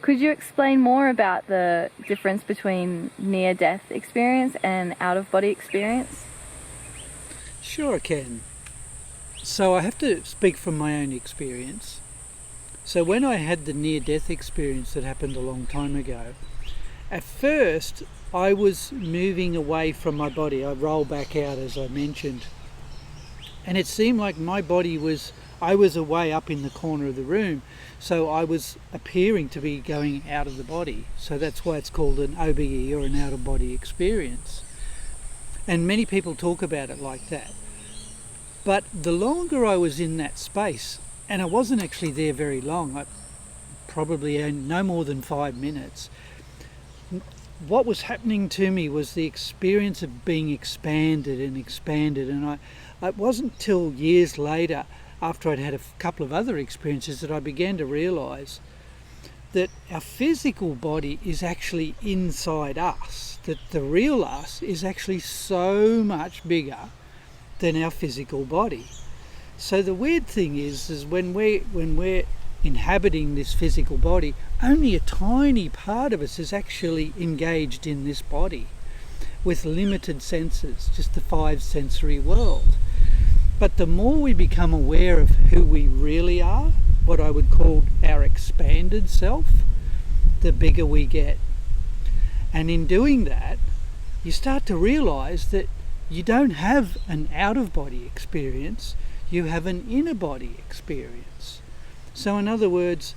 Could you explain more about the difference between near-death experience and out-of-body experience? Sure I can. So I have to speak from my own experience. So when I had the near-death experience that happened a long time ago, at first I was moving away from my body. I rolled back out, as I mentioned, and it seemed like my body I was away up in the corner of the room, so I was appearing to be going out of the body. So that's why it's called an OBE, or an out-of-body experience. And many people talk about it like that. But the longer I was in that space, and I wasn't actually there very long, probably no more than 5 minutes, what was happening to me was the experience of being expanded, and it wasn't till years later, after I'd had a couple of other experiences, that I began to realise that our physical body is actually inside us, that the real us is actually so much bigger than our physical body. So the weird thing is when we're inhabiting this physical body, only a tiny part of us is actually engaged in this body with limited senses, just the 5 sensory world. But the more we become aware of who we really are, what I would call our expanded self, the bigger we get. And in doing that, you start to realize that you don't have an out-of-body experience, you have an inner-body experience. So in other words,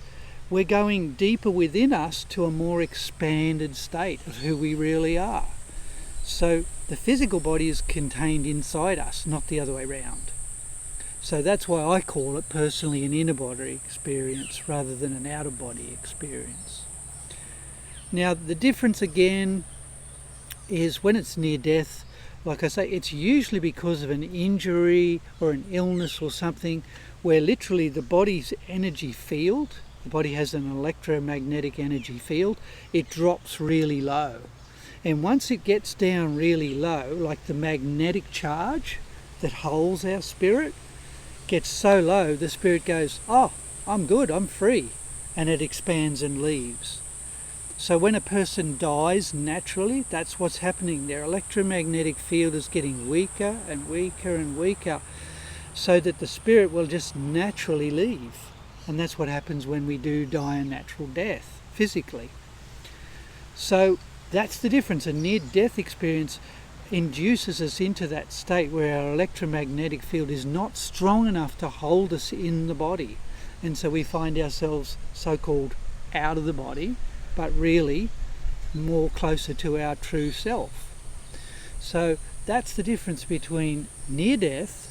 we're going deeper within us to a more expanded state of who we really are. So the physical body is contained inside us, not the other way around. So that's why I call it personally an inner body experience rather than an outer body experience. Now the difference again is when it's near death, like I say, it's usually because of an injury or an illness or something where literally the body's energy field, the body has an electromagnetic energy field, it drops really low. And once it gets down really low, like the magnetic charge that holds our spirit gets so low, the spirit goes, oh, I'm good, I'm free, and it expands and leaves. So when a person dies naturally, that's what's happening. Their electromagnetic field is getting weaker and weaker and weaker, so that the spirit will just naturally leave. And that's what happens when we do die a natural death, physically. So that's the difference. A near-death experience induces us into that state where our electromagnetic field is not strong enough to hold us in the body. And so we find ourselves so-called out of the body, but really more closer to our true self. So that's the difference between near death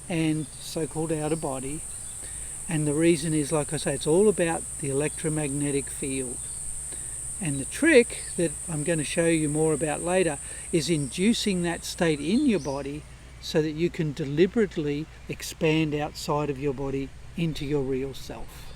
and so-called out of body. And the reason is, like I say, it's all about the electromagnetic field. And the trick that I'm going to show you more about later is inducing that state in your body so that you can deliberately expand outside of your body into your real self.